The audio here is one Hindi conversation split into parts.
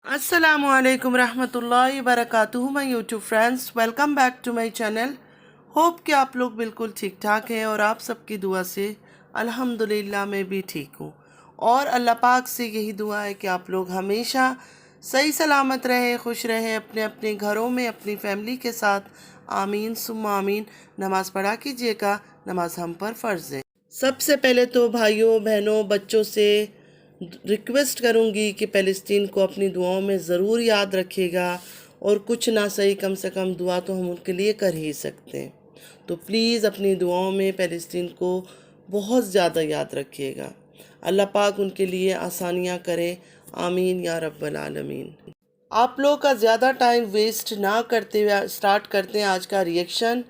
अस्सलामुअलैकुम रहमतुल्लाहि वबरकातुहू my YouTube friends, welcome back to my channel. Hope कि आप लोग बिल्कुल ठीक ठाक हैं और आप सबकी दुआ से अल्हम्दुलिल्लाह मैं भी ठीक हूँ। और अल्लाह पाक से यही दुआ है कि आप लोग हमेशा सही सलामत रहें, खुश रहें अपने अपने घरों में अपनी फैमिली के साथ। आमीन सुम्मा आमीन। नमाज़ पढ़ा कीजिएगा, नमाज हम पर फ़र्ज़ है। सबसे पहले तो भाइयों बहनों बच्चों से रिक्वेस्ट करूंगी कि फ़लस्तीन को अपनी दुआओं में ज़रूर याद रखिएगा, और कुछ ना सही कम से कम दुआ तो हम उनके लिए कर ही सकते हैं। तो प्लीज़ अपनी दुआओं में फ़लस्तीन को बहुत ज़्यादा याद रखिएगा। अल्लाह पाक उनके लिए आसानियाँ करे। आमीन या रब्बल आलमीन। आप लोग का ज़्यादा टाइम वेस्ट ना करते हुए स्टार्ट करते हैं आज का रिएक्शन।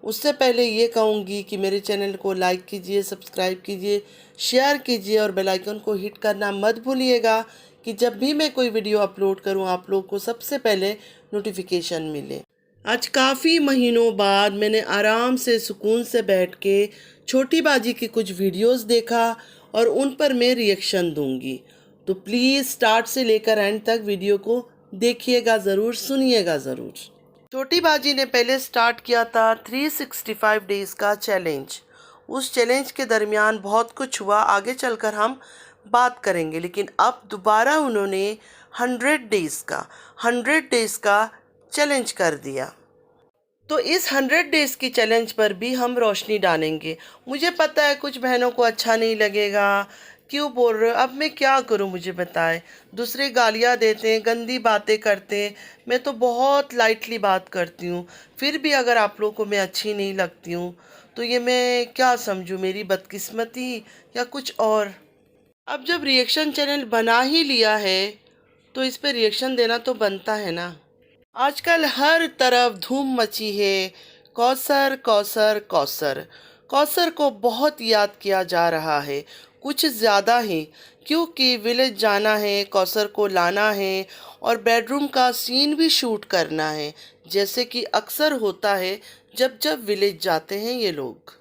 उससे पहले ये कहूँगी कि मेरे चैनल को लाइक कीजिए, सब्सक्राइब कीजिए, शेयर कीजिए और बेल आइकन को हिट करना मत भूलिएगा कि जब भी मैं कोई वीडियो अपलोड करूँ आप लोग को सबसे पहले नोटिफिकेशन मिले। आज काफ़ी महीनों बाद मैंने आराम से सुकून से बैठ के छोटी बाजी की कुछ वीडियोस देखा और उन पर मैं रिएक्शन दूंगी। तो प्लीज़ स्टार्ट से लेकर एंड तक वीडियो को देखिएगा ज़रूर, सुनिएगा ज़रूर। छोटी बाजी ने पहले स्टार्ट किया था 365 डेज़ का चैलेंज। उस चैलेंज के दरमियान बहुत कुछ हुआ, आगे चलकर हम बात करेंगे। लेकिन अब दोबारा उन्होंने 100 डेज़ का चैलेंज कर दिया। तो इस 100 डेज़ की चैलेंज पर भी हम रोशनी डालेंगे। मुझे पता है कुछ बहनों को अच्छा नहीं लगेगा, क्यों बोल रहे हो, अब मैं क्या करूं मुझे बताएं। दूसरे गालियां देते हैं, गंदी बातें करते हैं, मैं तो बहुत लाइटली बात करती हूँ। फिर भी अगर आप लोगों को मैं अच्छी नहीं लगती हूँ तो ये मैं क्या समझूं, मेरी बदकिस्मती या कुछ और। अब जब रिएक्शन चैनल बना ही लिया है तो इस पे रिएक्शन देना तो बनता है ना। आजकल हर तरफ धूम मची है, कौसर कौसर कौसर। कौसर को बहुत याद किया जा रहा है, कुछ ज़्यादा ही, क्योंकि विलेज जाना है, कौसर को लाना है और बेडरूम का सीन भी शूट करना है, जैसे कि अक्सर होता है जब जब विलेज जाते हैं ये लोग।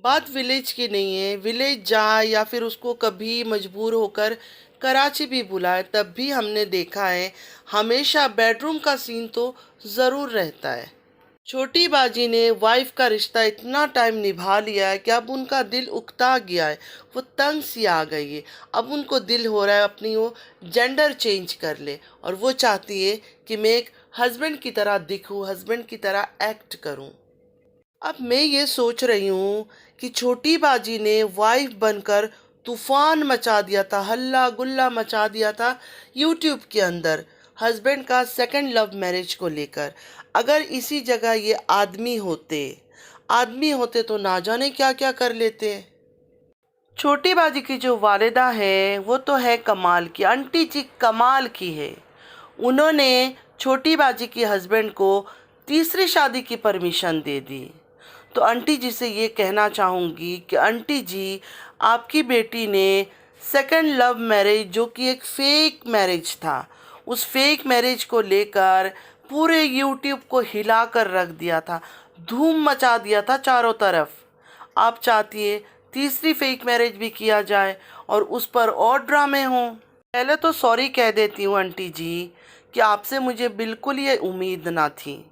बात विलेज की नहीं है, विलेज जाए या फिर उसको कभी मजबूर होकर कराची भी बुलाए तब भी हमने देखा है हमेशा बेडरूम का सीन तो ज़रूर रहता है। छोटी बाजी ने वाइफ का रिश्ता इतना टाइम निभा लिया है कि अब उनका दिल उकता गया है, वो तंग सी आ गई है। अब उनको दिल हो रहा है अपनी वो जेंडर चेंज कर ले, और वो चाहती है कि मैं एक हस्बैंड की तरह दिखूं, हस्बैंड की तरह एक्ट करूं। अब मैं ये सोच रही हूँ कि छोटी बाजी ने वाइफ बनकर तूफान मचा दिया था, हल्ला गुल्ला मचा दिया था यूट्यूब के अंदर हस्बैंड का सेकंड लव मैरिज को लेकर। अगर इसी जगह ये आदमी होते तो ना जाने क्या क्या कर लेते। छोटी बाजी की जो वालिदा है वो तो है कमाल की, आंटी जी कमाल की है। उन्होंने छोटी बाजी की हस्बैंड को तीसरी शादी की परमिशन दे दी। तो आंटी जी से ये कहना चाहूँगी कि आंटी जी, आपकी बेटी ने सेकंड लव मैरिज जो कि एक फेक मैरिज था, उस फेक मैरिज को लेकर पूरे यूट्यूब को हिला कर रख दिया था, धूम मचा दिया था चारों तरफ। आप चाहती है तीसरी फेक मैरिज भी किया जाए और उस पर और ड्रामे हों। पहले तो सॉरी कह देती हूँ आंटी जी कि आपसे मुझे बिल्कुल ये उम्मीद ना थी।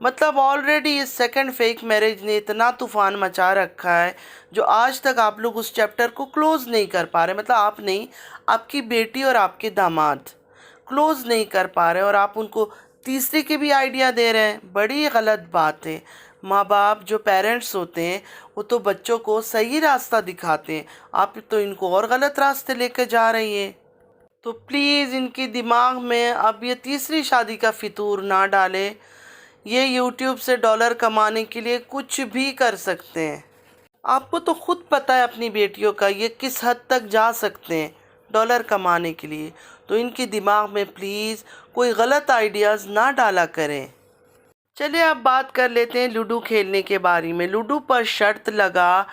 मतलब ऑलरेडी इस सेकंड फेक मैरिज ने इतना तूफान मचा रखा है जो आज तक आप लोग उस चैप्टर को क्लोज नहीं कर पा रहे। मतलब आप नहीं, आपकी बेटी और आपके दामाद क्लोज नहीं कर पा रहे और आप उनको तीसरी के भी आइडिया दे रहे हैं। बड़ी गलत बात है। माँ बाप जो पेरेंट्स होते हैं वो तो बच्चों को सही रास्ता दिखाते हैं, आप तो इनको और गलत रास्ते लेकर जा रही हैं। तो प्लीज़ इनके दिमाग में अब ये तीसरी शादी का फितूर ना डालें। ये यूट्यूब से डॉलर कमाने के लिए कुछ भी कर सकते हैं। आपको तो खुद पता है अपनी बेटियों का ये किस हद तक जा सकते हैं डॉलर कमाने के लिए। तो इनके दिमाग में प्लीज़ कोई गलत आइडियाज़ ना डाला करें। चलिए अब बात कर लेते हैं लूडो खेलने के बारे में। लूडो पर शर्त लगा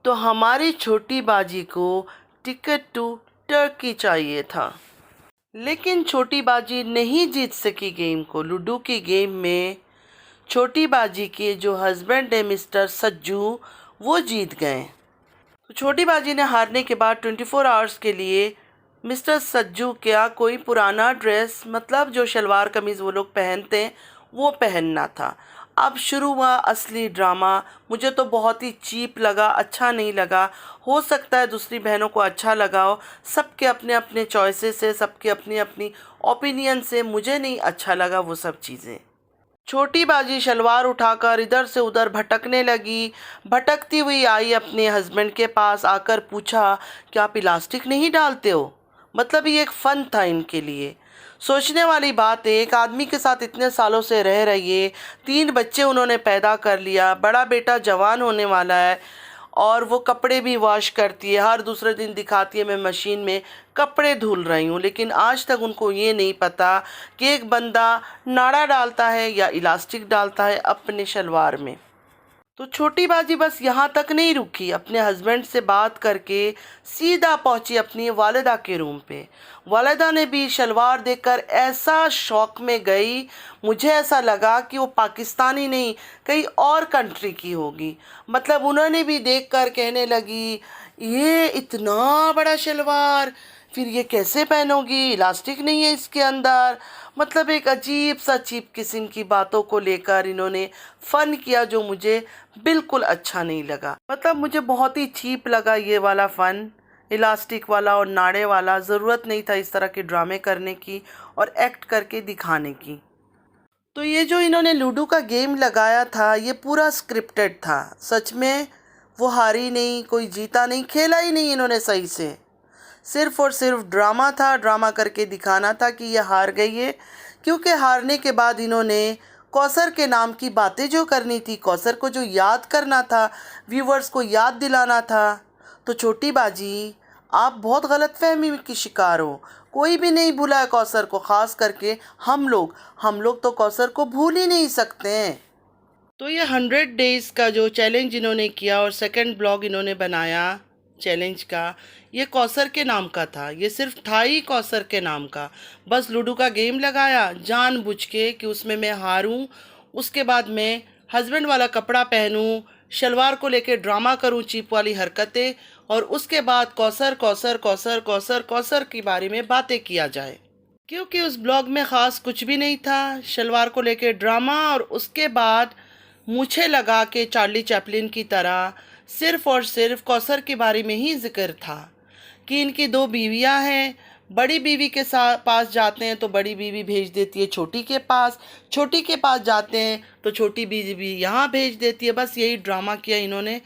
तो हमारी छोटी बाजी को टिकट टू टर्की चाहिए था, लेकिन छोटी बाजी नहीं जीत सकी गेम को। लूडो की गेम में छोटी बाजी के जो हस्बैंड है मिस्टर सज्जू, वो जीत गए। तो छोटी बाजी ने हारने के बाद 24 आवर्स के लिए मिस्टर सज्जू क्या कोई पुराना ड्रेस मतलब जो शलवार कमीज़ वो लोग पहनते हैं वो पहनना था। अब शुरू हुआ असली ड्रामा। मुझे तो बहुत ही चीप लगा, अच्छा नहीं लगा। हो सकता है दूसरी बहनों को अच्छा लगा हो। सबके अपने अपने चॉइसेस है, सबके अपनी अपनी ओपिनियन से। मुझे नहीं अच्छा लगा वो सब चीज़ें। छोटी बाजी शलवार उठाकर इधर से उधर भटकने लगी। भटकती हुई आई अपने हस्बैंड के पास, आकर पूछा क्या आप इलास्टिक नहीं डालते हो। मतलब ये एक फ़न था इनके लिए। सोचने वाली बात है, एक आदमी के साथ इतने सालों से रह रही है, 3 बच्चे उन्होंने पैदा कर लिया, बड़ा बेटा जवान होने वाला है और वो कपड़े भी वॉश करती है। हर दूसरे दिन दिखाती है मैं मशीन में कपड़े धुल रही हूँ, लेकिन आज तक उनको ये नहीं पता कि एक बंदा नाड़ा डालता है या इलास्टिक डालता है अपने शलवार में। तो छोटी बाजी बस यहाँ तक नहीं रुकी, अपने हस्बैंड से बात करके सीधा पहुंची अपनी वालिदा के रूम पे। वालिदा ने भी शलवार देखकर ऐसा शौक में गई, मुझे ऐसा लगा कि वो पाकिस्तानी नहीं कहीं और कंट्री की होगी। मतलब उन्होंने भी देखकर कहने लगी ये इतना बड़ा शलवार, फिर ये कैसे पहनोगी, इलास्टिक नहीं है इसके अंदर। मतलब एक अजीब सा चीप किस्म की बातों को लेकर इन्होंने फ़न किया जो मुझे बिल्कुल अच्छा नहीं लगा। मतलब मुझे बहुत ही चीप लगा ये वाला फ़न, इलास्टिक वाला और नाड़े वाला। ज़रूरत नहीं था इस तरह के ड्रामे करने की और एक्ट करके दिखाने की। तो ये जो इन्होंने लूडो का गेम लगाया था ये पूरा स्क्रिप्टेड था। सच में वो हारी नहीं, कोई जीता नहीं, खेला ही नहीं इन्होंने सही से। सिर्फ और सिर्फ ड्रामा था, ड्रामा करके दिखाना था कि ये हार गई है। क्योंकि हारने के बाद इन्होंने कौसर के नाम की बातें जो करनी थी, कौसर को जो याद करना था, व्यूवर्स को याद दिलाना था। तो छोटी बाजी आप बहुत गलतफहमी की शिकार हो। कोई भी नहीं भूला है कौसर को, ख़ास करके हम लोग तो कौसर को भूल ही नहीं सकते हैं। तो ये 100 डेज़ का जो चैलेंज इन्होंने किया और सेकंड ब्लॉग इन्होंने बनाया चैलेंज का, ये कौसर के नाम का था। ये सिर्फ था ही कौसर के नाम का। बस लूडो का गेम लगाया जानबूझ के कि उसमें मैं हारूं, उसके बाद मैं हस्बैंड वाला कपड़ा पहनूं, शलवार को लेके ड्रामा करूं, चीप वाली हरकतें, और उसके बाद कौसर कौसर कौसर कौसर कौसर के बारे में बातें किया जाए। क्योंकि उस ब्लॉग में ख़ास कुछ भी नहीं था, शलवार को लेके ड्रामा और उसके बाद मुझे लगा कि चार्ली चैपलिन की तरह सिर्फ़ और सिर्फ कौसर के बारे में ही जिक्र था कि इनकी 2 बीवियां हैं। बड़ी बीवी के साथ पास जाते हैं तो बड़ी बीवी भेज देती है छोटी के पास, छोटी के पास जाते हैं तो छोटी बीवी यहाँ भेज देती है। बस यही ड्रामा किया इन्होंने,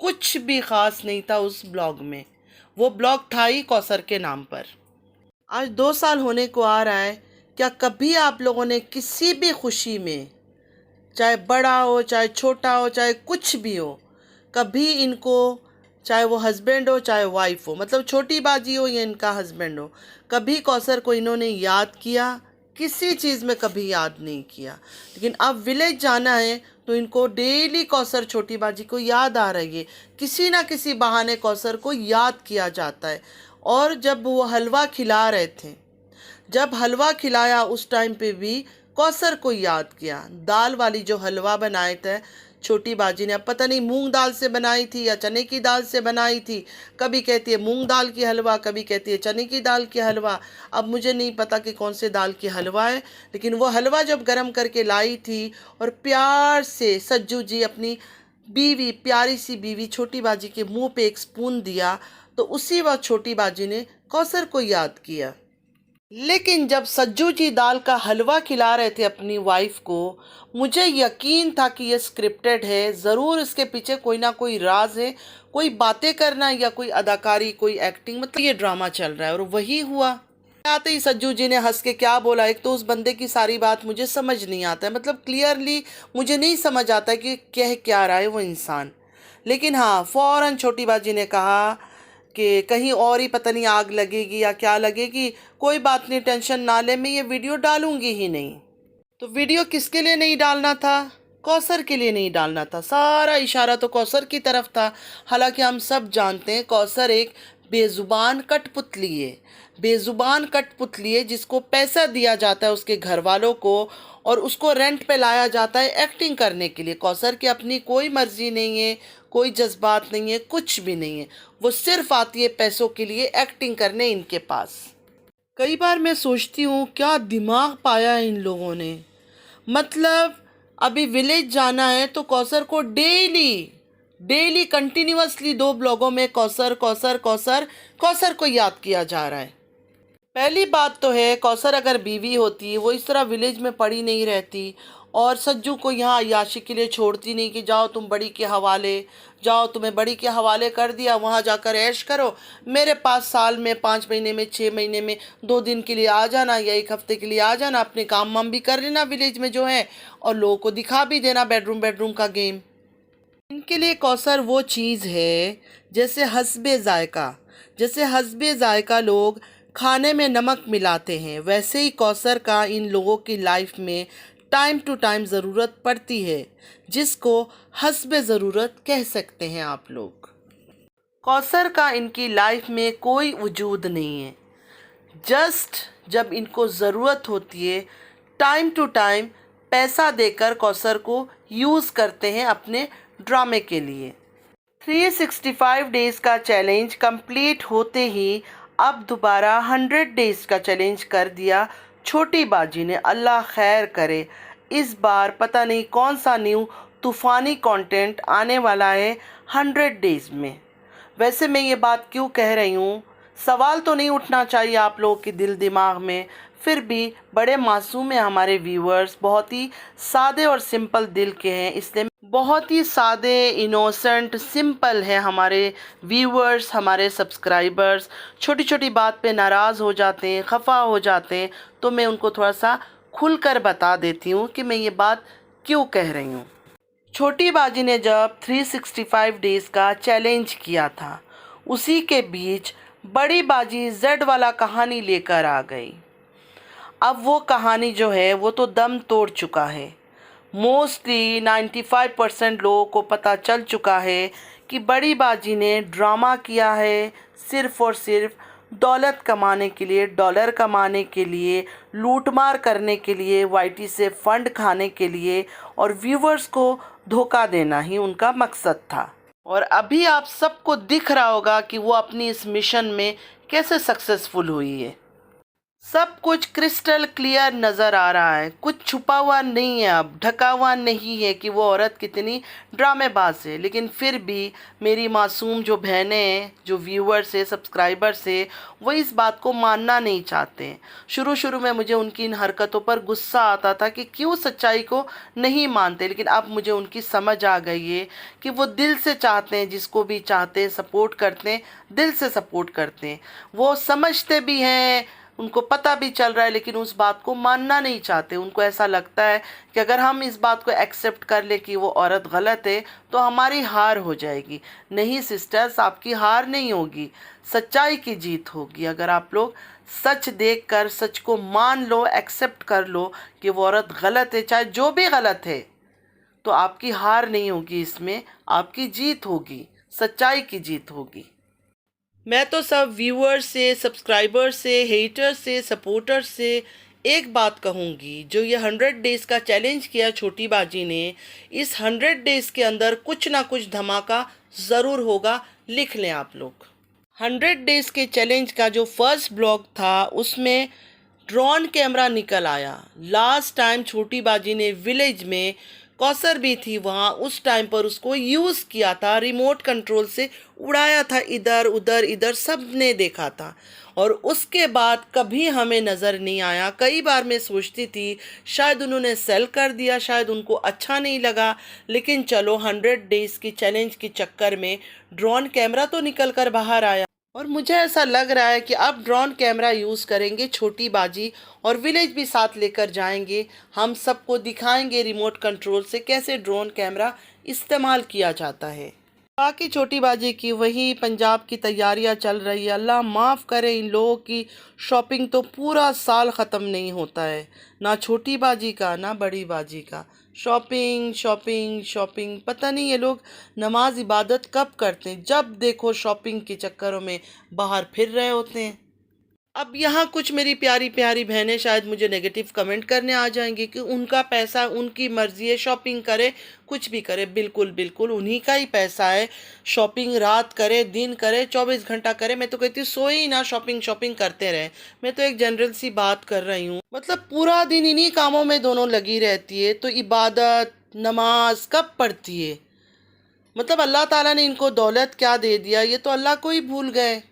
कुछ भी ख़ास नहीं था उस ब्लॉग में। वो ब्लॉग था ही कौसर के नाम पर। आज 2 साल होने को आ रहा है। क्या कभी आप लोगों ने किसी भी खुशी में, चाहे बड़ा हो चाहे छोटा हो चाहे कुछ भी हो, कभी इनको, चाहे वो हस्बैंड हो चाहे वाइफ हो, मतलब छोटी बाजी हो या इनका हस्बैंड हो, कभी कौसर को इन्होंने याद किया? किसी चीज़ में कभी याद नहीं किया। लेकिन अब विलेज जाना है तो इनको डेली कौसर छोटी बाजी को याद आ रही है। किसी ना किसी बहाने कौसर को याद किया जाता है। और जब वो हलवा खिला रहे थे, जब हलवा खिलाया उस टाइम पे भी कौसर को याद किया। दाल वाली जो हलवा बनाए थे छोटी बाजी ने, अब पता नहीं मूंग दाल से बनाई थी या चने की दाल से बनाई थी। कभी कहती है मूंग दाल की हलवा, कभी कहती है चने की दाल की हलवा। अब मुझे नहीं पता कि कौन से दाल की हलवा है, लेकिन वो हलवा जब गरम करके लाई थी और प्यार से सज्जू जी अपनी बीवी, प्यारी सी बीवी छोटी बाजी के मुंह पे एक स्पून दिया, तो उसी वक्त छोटी बाजी ने कौसर को याद किया। लेकिन जब सज्जू जी दाल का हलवा खिला रहे थे अपनी वाइफ को, मुझे यकीन था कि ये स्क्रिप्टेड है, ज़रूर इसके पीछे कोई ना कोई राज है, कोई बातें करना या कोई अदाकारी, कोई एक्टिंग, मतलब ये ड्रामा चल रहा है। और वही हुआ। आते ही सज्जू जी ने हंस के क्या बोला, एक तो उस बंदे की सारी बात मुझे समझ नहीं आता है, मतलब क्लियरली मुझे नहीं समझ आता कि कह क्या रहा है वो इंसान। लेकिन हाँ, फ़ौरन छोटी बाजी ने कहा कि कहीं और ही पता नहीं आग लगेगी या क्या लगेगी, कोई बात नहीं, टेंशन ना ले, मैं ये वीडियो डालूंगी ही नहीं। तो वीडियो किसके लिए नहीं डालना था? कौसर के लिए नहीं डालना था। सारा इशारा तो कौसर की तरफ था। हालांकि हम सब जानते हैं कौसर एक बेज़ुबान कठपुतली है, बेज़ुबान कठपुतली है जिसको पैसा दिया जाता है उसके घर वालों को और उसको रेंट पे लाया जाता है एक्टिंग करने के लिए। कौसर की अपनी कोई मर्जी नहीं है, कोई जज्बात नहीं है, कुछ भी नहीं है। वो सिर्फ आती है पैसों के लिए एक्टिंग करने इनके पास। कई बार मैं सोचती हूँ क्या दिमाग पाया है इन लोगों ने। मतलब अभी विलेज जाना है तो कौसर को डेली डेली कंटिन्यूअसली 2 ब्लॉगों में कौसर कौसर कौसर कौसर को याद किया जा रहा है। पहली बात तो है कौसर अगर बीवी होती वो इस तरह विलेज में पड़ी नहीं रहती और सज्जू को यहाँ अय्याशी के लिए छोड़ती नहीं कि जाओ तुम बड़ी के हवाले, जाओ तुम्हें बड़ी के हवाले कर दिया, वहाँ जाकर ऐश करो, मेरे पास साल में 5 महीने में 6 महीने में 2 दिन के लिए आ जाना या 1 हफ्ते के लिए आ जाना, अपने काम वाम भी कर लेना विलेज में जो है और लोगों को दिखा भी देना बेडरूम बेडरूम का गेम। इनके लिए कौसर वो चीज़ है जैसे हस्बे जायका, जैसे हस्बे जायका लोग खाने में नमक मिलाते हैं, वैसे ही कौसर का इन लोगों की लाइफ में टाइम टू टाइम ज़रूरत पड़ती है, जिसको हस्बे ज़रूरत कह सकते हैं आप लोग। कौसर का इनकी लाइफ में कोई वजूद नहीं है। जस्ट जब इनको ज़रूरत होती है टाइम टू टाइम पैसा देकर कौसर को यूज़ करते हैं अपने ड्रामे के लिए। 365 डेज़ का चैलेंज कंप्लीट होते ही अब दोबारा 100 डेज़ का चैलेंज कर दिया छोटी बाजी ने। अल्लाह खैर करे, इस बार पता नहीं कौन सा न्यू तूफ़ानी कंटेंट आने वाला है 100 डेज़ में। वैसे मैं ये बात क्यों कह रही हूँ, सवाल तो नहीं उठना चाहिए आप लोगों के दिल दिमाग में, फिर भी बड़े मासूम हैं हमारे व्यूअर्स, बहुत ही सादे और सिंपल दिल के हैं, इसलिए बहुत ही सादे इनोसेंट सिंपल है हमारे व्यूअर्स, हमारे सब्सक्राइबर्स। छोटी छोटी बात पे नाराज़ हो जाते हैं, खफा हो जाते हैं, तो मैं उनको थोड़ा सा खुलकर बता देती हूँ कि मैं ये बात क्यों कह रही हूँ। छोटी बाजी ने जब 365 डेज़ का चैलेंज किया था, उसी के बीच बड़ी बाजी जेड वाला कहानी लेकर आ गई। अब वो कहानी जो है वो तो दम तोड़ चुका है। मोस्टली 95% लोगों को पता चल चुका है कि बड़ी बाजी ने ड्रामा किया है सिर्फ़ और सिर्फ दौलत कमाने के लिए, डॉलर कमाने के लिए, लूटमार करने के लिए, वाईटी से फ़ंड खाने के लिए और व्यूवर्स को धोखा देना ही उनका मकसद था। और अभी आप सबको दिख रहा होगा कि वो अपनी इस मिशन में कैसे सक्सेसफुल हुई है। सब कुछ क्रिस्टल क्लियर नज़र आ रहा है, कुछ छुपा हुआ नहीं है, अब ढका हुआ नहीं है कि वो औरत कितनी ड्रामेबाज है। लेकिन फिर भी मेरी मासूम जो बहनें हैं, जो व्यूअर्स है, सब्सक्राइबर्स है, वो इस बात को मानना नहीं चाहते हैं। शुरू शुरू में मुझे उनकी इन हरकतों पर गुस्सा आता था कि क्यों सच्चाई को नहीं मानते, लेकिन अब मुझे उनकी समझ आ गई है कि वो दिल से चाहते हैं, जिसको भी चाहते हैं सपोर्ट करते हैं, दिल से सपोर्ट करते हैं। वो समझते भी हैं, उनको पता भी चल रहा है, लेकिन उस बात को मानना नहीं चाहते। उनको ऐसा लगता है कि अगर हम इस बात को एक्सेप्ट कर ले कि वो औरत गलत है तो हमारी हार हो जाएगी। नहीं सिस्टर्स, आपकी हार नहीं होगी, सच्चाई की जीत होगी। अगर आप लोग सच देखकर सच को मान लो, एक्सेप्ट कर लो कि वो औरत गलत है, चाहे जो भी गलत है, तो आपकी हार नहीं होगी, इसमें आपकी जीत होगी, सच्चाई की जीत होगी। मैं तो सब व्यूअर्स से, सब्सक्राइबर्स से, हेटर्स से, सपोर्टर्स से एक बात कहूँगी, जो ये 100 डेज़ का चैलेंज किया छोटी बाजी ने, इस 100 डेज़ के अंदर कुछ ना कुछ धमाका ज़रूर होगा, लिख लें आप लोग। 100 डेज़ के चैलेंज का जो फर्स्ट ब्लॉग था उसमें ड्रोन कैमरा निकल आया। लास्ट टाइम छोटी बाजी ने विलेज में, कौसर भी थी वहाँ, उस टाइम पर उसको यूज़ किया था, रिमोट कंट्रोल से उड़ाया था, इधर उधर इधर सब ने देखा था। और उसके बाद कभी हमें नज़र नहीं आया। कई बार मैं सोचती थी शायद उन्होंने सेल कर दिया, शायद उनको अच्छा नहीं लगा, लेकिन चलो 100 डेज़ की चैलेंज के चक्कर में ड्रोन कैमरा तो निकल कर बाहर आया। और मुझे ऐसा लग रहा है कि अब ड्रोन कैमरा यूज़ करेंगे छोटी बाजी और विलेज भी साथ लेकर जाएंगे। हम सबको दिखाएंगे रिमोट कंट्रोल से कैसे ड्रोन कैमरा इस्तेमाल किया जाता है। बाकी छोटी बाजी की वही पंजाब की तैयारियां चल रही है। अल्लाह माफ़ करे, इन लोगों की शॉपिंग तो पूरा साल ख़त्म नहीं होता है, ना छोटी बाजी का ना बड़ी बाजी का। शॉपिंग शॉपिंग शॉपिंग, पता नहीं ये लोग नमाज इबादत कब करते हैं, जब देखो शॉपिंग के चक्करों में बाहर फिर रहे होते हैं। अब यहाँ कुछ मेरी प्यारी प्यारी बहनें शायद मुझे नेगेटिव कमेंट करने आ जाएंगी कि उनका पैसा, उनकी मर्जी है, शॉपिंग करे, कुछ भी करे। बिल्कुल बिल्कुल उन्हीं का ही पैसा है। शॉपिंग रात करे, दिन करे, 24 घंटा करे। मैं तो कहती हूँ सोए ही ना, शॉपिंग शॉपिंग करते रहे। मैं तो एक जनरल सी बात कर रही हूँ। मतलब पूरा दिन इन्हीं कामों में दोनों लगी रहती है, तो इबादत नमाज कब पढ़ती है? मतलब अल्लाह ताला ने इनको दौलत क्या दे दिया, ये तो अल्लाह को ही भूल गए।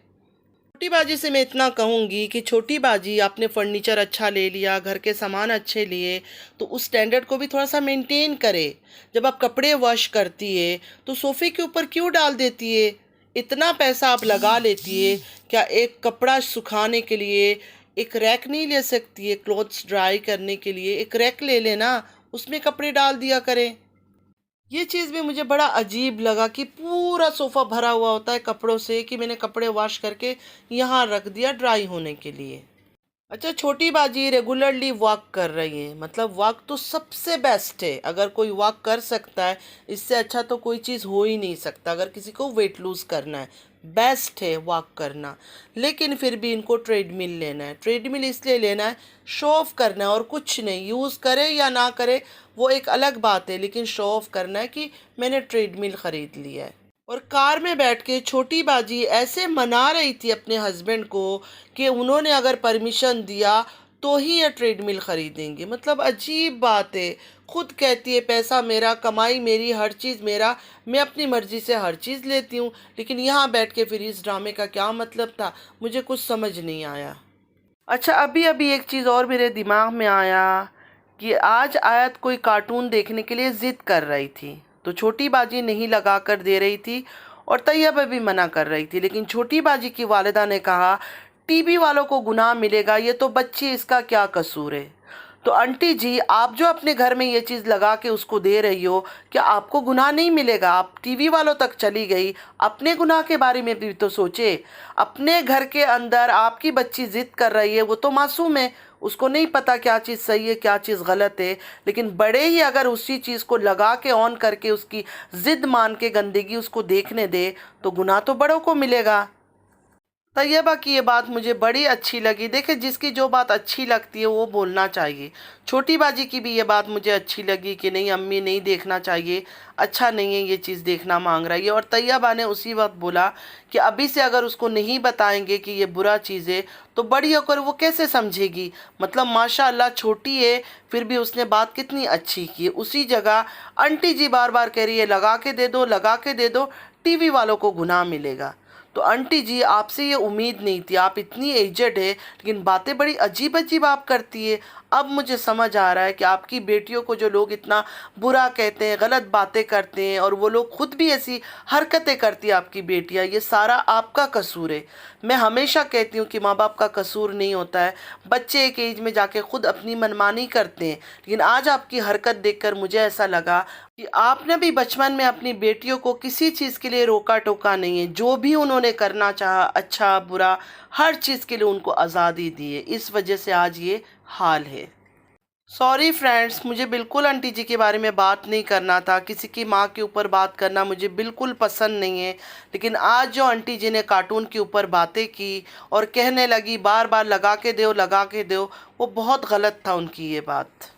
छोटी बाजी से मैं इतना कहूँगी कि छोटी बाजी, आपने फर्नीचर अच्छा ले लिया, घर के सामान अच्छे लिए, तो उस स्टैंडर्ड को भी थोड़ा सा मेंटेन करे। जब आप कपड़े वॉश करती है तो सोफ़े के ऊपर क्यों डाल देती है? इतना पैसा आप लगा लेती है, क्या एक कपड़ा सुखाने के लिए एक रैक नहीं ले सकती है? क्लॉथ्स ड्राई करने के लिए एक रैक ले लेना, उसमें कपड़े डाल दिया करें। ये चीज़ भी मुझे बड़ा अजीब लगा कि पूरा सोफ़ा भरा हुआ होता है कपड़ों से, कि मैंने कपड़े वॉश करके यहाँ रख दिया ड्राई होने के लिए। अच्छा, छोटी बाजी रेगुलरली वॉक कर रही है, मतलब वॉक तो सबसे बेस्ट है। अगर कोई वॉक कर सकता है, इससे अच्छा तो कोई चीज़ हो ही नहीं सकता। अगर किसी को वेट लूज़ करना है, बेस्ट है वॉक करना। लेकिन फिर भी इनको ट्रेडमिल लेना है। ट्रेडमिल इसलिए लेना है, शो ऑफ करना है और कुछ नहीं। यूज़ करे या ना करे वो एक अलग बात है, लेकिन शो ऑफ करना है कि मैंने ट्रेडमिल ख़रीद लिया है। और कार में बैठ के छोटी बाजी ऐसे मना रही थी अपने हस्बैंड को कि उन्होंने अगर परमिशन दिया तो ही ये ट्रेडमिल ख़रीदेंगे। मतलब अजीब बात है। खुद कहती है पैसा मेरा, कमाई मेरी, हर चीज़ मेरा, मैं अपनी मर्ज़ी से हर चीज़ लेती हूँ। लेकिन यहाँ बैठ के फिर इस ड्रामे का क्या मतलब था, मुझे कुछ समझ नहीं आया। अच्छा, अभी अभी एक चीज़ और मेरे दिमाग में आया कि आज आयत कोई कार्टून देखने के लिए ज़िद कर रही थी, तो छोटी बाजी नहीं लगा कर दे रही थी और तैयबा भी मना कर रही थी। लेकिन छोटी बाजी की वालिदा ने कहा टीवी वालों को गुनाह मिलेगा, ये तो बच्ची, इसका क्या कसूर है? तो आंटी जी, आप जो अपने घर में ये चीज़ लगा के उसको दे रही हो, क्या आपको गुनाह नहीं मिलेगा? आप टीवी वालों तक चली गई, अपने गुनाह के बारे में भी तो सोचे। अपने घर के अंदर आपकी बच्ची ज़िद कर रही है, वो तो मासूम है, उसको नहीं पता क्या चीज़ सही है क्या चीज़ गलत है। लेकिन बड़े ही अगर उसी चीज़ को लगा के ऑन करके उसकी ज़िद मान के गंदगी उसको देखने दे, तो गुनाह तो बड़ों को मिलेगा। तैयबा की ये बात मुझे बड़ी अच्छी लगी। देखिए, जिसकी जो बात अच्छी लगती है वो बोलना चाहिए। छोटी बाजी की भी ये बात मुझे अच्छी लगी कि नहीं अम्मी, नहीं देखना चाहिए, अच्छा नहीं है ये चीज़ देखना, मांग रही है। और तैयबा ने उसी वक्त बोला कि अभी से अगर उसको नहीं बताएंगे कि ये बुरा चीज़ है तो बड़ी होकर वो कैसे समझेगी। मतलब माशाअल्लाह छोटी है फिर भी उसने बात कितनी अच्छी की। उसी जगह आंटी जी बार बार कह रही है लगा के दे दो, लगा के दे दो, टीवी वालों को गुनाह मिलेगा। तो आंटी जी, आपसे ये उम्मीद नहीं थी, आप इतनी एजड है लेकिन बातें बड़ी अजीब अजीब आप करती है। अब मुझे समझ आ रहा है कि आपकी बेटियों को जो लोग इतना बुरा कहते हैं, गलत बातें करते हैं, और वो लोग खुद भी ऐसी हरकतें करती है आपकी बेटियां, ये सारा आपका कसूर है। मैं हमेशा कहती हूँ कि माँ बाप का कसूर नहीं होता है, बच्चे एक एज में जाके खुद अपनी मनमानी करते हैं। लेकिन आज आपकी हरकत देखकर मुझे ऐसा लगा कि आपने भी बचपन में अपनी बेटियों को किसी चीज़ के लिए रोका टोका नहीं है। जो भी उन्होंने करना चाहा, अच्छा बुरा, हर चीज़ के लिए उनको आज़ादी दी है। इस वजह से आज ये हाल है। सॉरी फ्रेंड्स, मुझे बिल्कुल आंटी जी के बारे में बात नहीं करना था। किसी की माँ के ऊपर बात करना मुझे बिल्कुल पसंद नहीं है। लेकिन आज जो आंटी जी ने कार्टून के ऊपर बातें की और कहने लगी बार बार लगा के दो, लगा के दो, वो बहुत गलत था उनकी ये बात।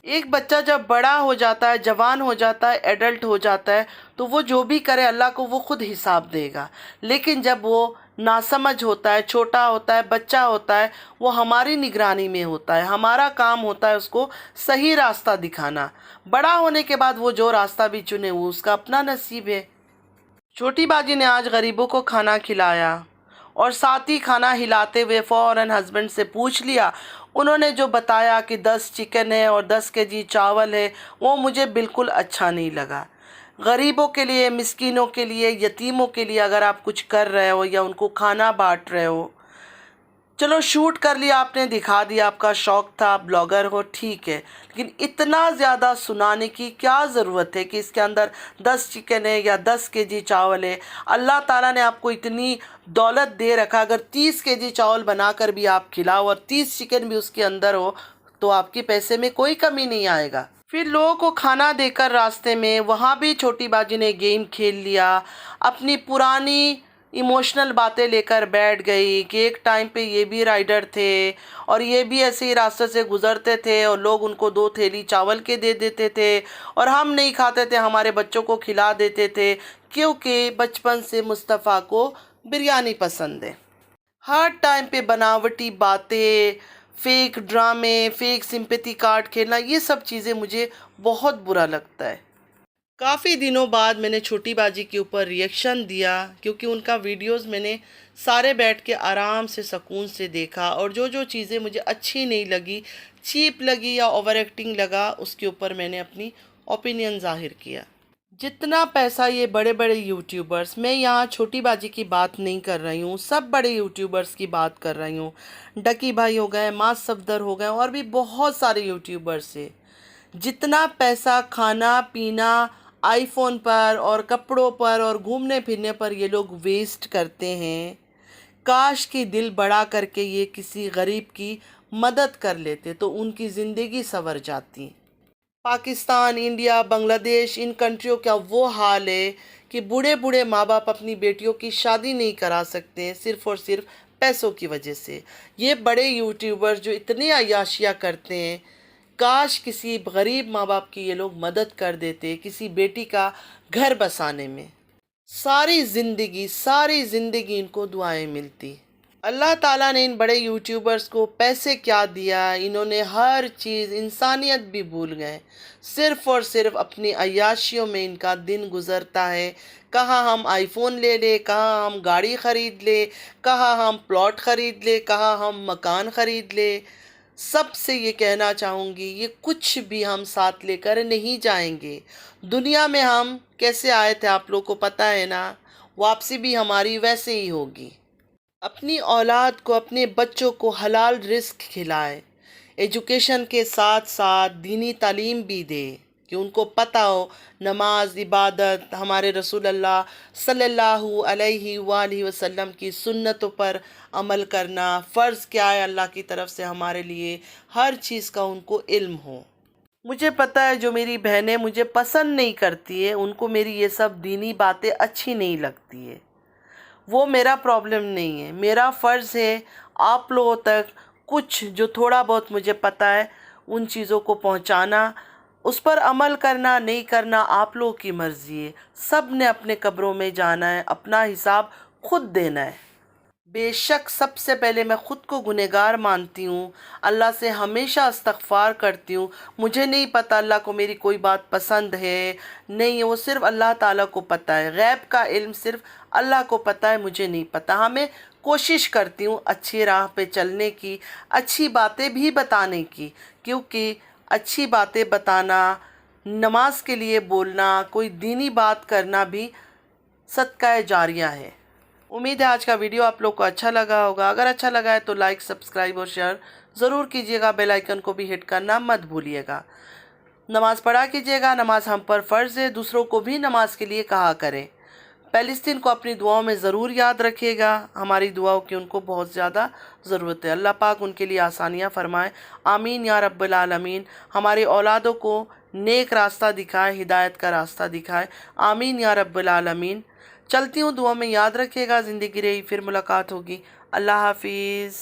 एक बच्चा जब बड़ा हो जाता है, जवान हो जाता है, एडल्ट हो जाता है, तो वो जो भी करे अल्लाह को वो खुद हिसाब देगा। लेकिन जब वो नासमझ होता है, छोटा होता है, बच्चा होता है, वो हमारी निगरानी में होता है। हमारा काम होता है उसको सही रास्ता दिखाना। बड़ा होने के बाद वो जो रास्ता भी चुने वो उसका अपना नसीब है। छोटी बाजी ने आज गरीबों को खाना खिलाया और साथ ही खाना हिलाते हुए फ़ौरन हस्बैंड से पूछ लिया। उन्होंने जो बताया कि 10 चिकन है और 10 केजी चावल है, वो मुझे बिल्कुल अच्छा नहीं लगा। गरीबों के लिए, मिस्कीनों के लिए, यतीमों के लिए अगर आप कुछ कर रहे हो या उनको खाना बांट रहे हो, चलो शूट कर लिया आपने, दिखा दिया, आपका शौक़ था, आप ब्लॉगर हो, ठीक है। लेकिन इतना ज़्यादा सुनाने की क्या ज़रूरत है कि इसके अंदर 10 चिकन है या 10 केजी चावल है। अल्लाह ताला ने आपको इतनी दौलत दे रखा, अगर 30 केजी चावल बनाकर भी आप खिलाओ और 30 चिकन भी उसके अंदर हो तो आपके पैसे में कोई कमी नहीं आएगा। फिर लोगों को खाना देकर रास्ते में वहाँ भी छोटी बाजी ने गेम खेल लिया, अपनी पुरानी इमोशनल बातें लेकर बैठ गई कि एक टाइम पे ये भी राइडर थे और ये भी ऐसे ही रास्ते से गुज़रते थे और लोग उनको 2 थैली चावल के दे देते थे और हम नहीं खाते थे, हमारे बच्चों को खिला देते थे क्योंकि बचपन से मुस्तफ़ा को बिरयानी पसंद है। हर टाइम पे बनावटी बातें, फेक ड्रामे, फेक सिंपैथी कार्ड खेलना, ये सब चीज़ें मुझे बहुत बुरा लगता है। काफ़ी दिनों बाद मैंने छोटी बाजी के ऊपर रिएक्शन दिया क्योंकि उनका वीडियोस मैंने सारे बैठ के आराम से सुकून से देखा और जो जो चीज़ें मुझे अच्छी नहीं लगी, चीप लगी या ओवर एक्टिंग लगा, उसके ऊपर मैंने अपनी ओपिनियन ज़ाहिर किया। जितना पैसा ये बड़े बड़े यूट्यूबर्स, मैं यहाँ छोटी बाजी की बात नहीं कर रही हूँ, सब बड़े यूट्यूबर्स की बात कर रही हूँ। डकी भाई हो गए, मास सफदर हो गए और भी बहुत सारे यूट्यूबर्स है। जितना पैसा खाना पीना, आईफोन पर और कपड़ों पर और घूमने फिरने पर ये लोग वेस्ट करते हैं, काश कि दिल बड़ा करके ये किसी गरीब की मदद कर लेते तो उनकी ज़िंदगी संवर जाती। पाकिस्तान, इंडिया, बांग्लादेश, इन कंट्रियों का वो हाल है कि बूढ़े बूढ़े माँ बाप अपनी बेटियों की शादी नहीं करा सकते हैं सिर्फ़ और सिर्फ पैसों की वजह से। ये बड़े यूट्यूबर्स जो इतनी अय्याशियाँ करते हैं, काश किसी गरीब माँ बाप की ये लोग मदद कर देते किसी बेटी का घर बसाने में, सारी ज़िंदगी इनको दुआएं मिलती। अल्लाह ताला ने इन बड़े यूट्यूबर्स को पैसे क्या दिया, इन्होंने हर चीज़, इंसानियत भी भूल गए। सिर्फ़ और सिर्फ अपनी अय्याशियों में इनका दिन गुज़रता है। कहाँ हम आईफोन ले ले, कहाँ हम गाड़ी ख़रीद ले, कहाँ हम प्लॉट ख़रीद ले, कहाँ हम मकान ख़रीद ले। सबसे ये कहना चाहूँगी, ये कुछ भी हम साथ लेकर नहीं जाएंगे। दुनिया में हम कैसे आए थे आप लोग को पता है ना, वापसी भी हमारी वैसे ही होगी। अपनी औलाद को, अपने बच्चों को हलाल रिस्क खिलाए, एजुकेशन के साथ साथ दीनी तालीम भी दे कि उनको पता हो नमाज, इबादत, हमारे रसूल अल्लाह सल्लल्लाहु अलैहि वसल्लम की सुन्नतों पर अमल करना फ़र्ज़ क्या है अल्लाह की तरफ से हमारे लिए, हर चीज़ का उनको इल्म हो। मुझे पता है जो मेरी बहनें मुझे पसंद नहीं करती है, उनको मेरी ये सब दीनी बातें अच्छी नहीं लगती है, वो मेरा प्रॉब्लम नहीं है। मेरा फ़र्ज़ है आप लोगों तक कुछ जो थोड़ा बहुत मुझे पता है उन चीज़ों को पहुंचाना, उस पर अमल करना नहीं करना आप लोगों की मर्ज़ी है। सब ने अपने कब्रों में जाना है, अपना हिसाब खुद देना है। बेशक सबसे पहले मैं ख़ुद को गुनहगार मानती हूँ, अल्लाह से हमेशा इस्तग़फ़ार करती हूँ। मुझे नहीं पता अल्लाह को मेरी कोई बात पसंद है नहीं है, वो सिर्फ़ अल्लाह ताला को पता है। गैब का इल्म सिर्फ़ अल्लाह को पता है, मुझे नहीं पता। हाँ, मैं कोशिश करती हूँ अच्छी राह पे चलने की, अच्छी बातें भी बताने की, क्योंकि अच्छी बातें बताना, नमाज के लिए बोलना, कोई दीनी बात करना भी सदका जारिया है। उम्मीद है आज का वीडियो आप लोग को अच्छा लगा होगा। अगर अच्छा लगा है तो लाइक, सब्सक्राइब और शेयर ज़रूर कीजिएगा। बेल आइकन को भी हिट करना मत भूलिएगा। नमाज़ पढ़ा कीजिएगा, नमाज हम पर फ़र्ज़ है, दूसरों को भी नमाज के लिए कहा करें। फ़लस्तीन को अपनी दुआओं में ज़रूर याद रखिएगा, हमारी दुआओं की उनको बहुत ज़्यादा ज़रूरत है। अल्लाह पाक उनके लिए आसानियाँ फ़रमाए, आमीन या रब्बल आलमीन। हमारे औलादों को नेक रास्ता दिखाए, हिदायत का रास्ता दिखाए, आमीन या रब्बल आलमीन। चलती हूँ, दुआ में याद रखिएगा। ज़िंदगी रही फिर मुलाकात होगी। अल्लाह हाफिज़।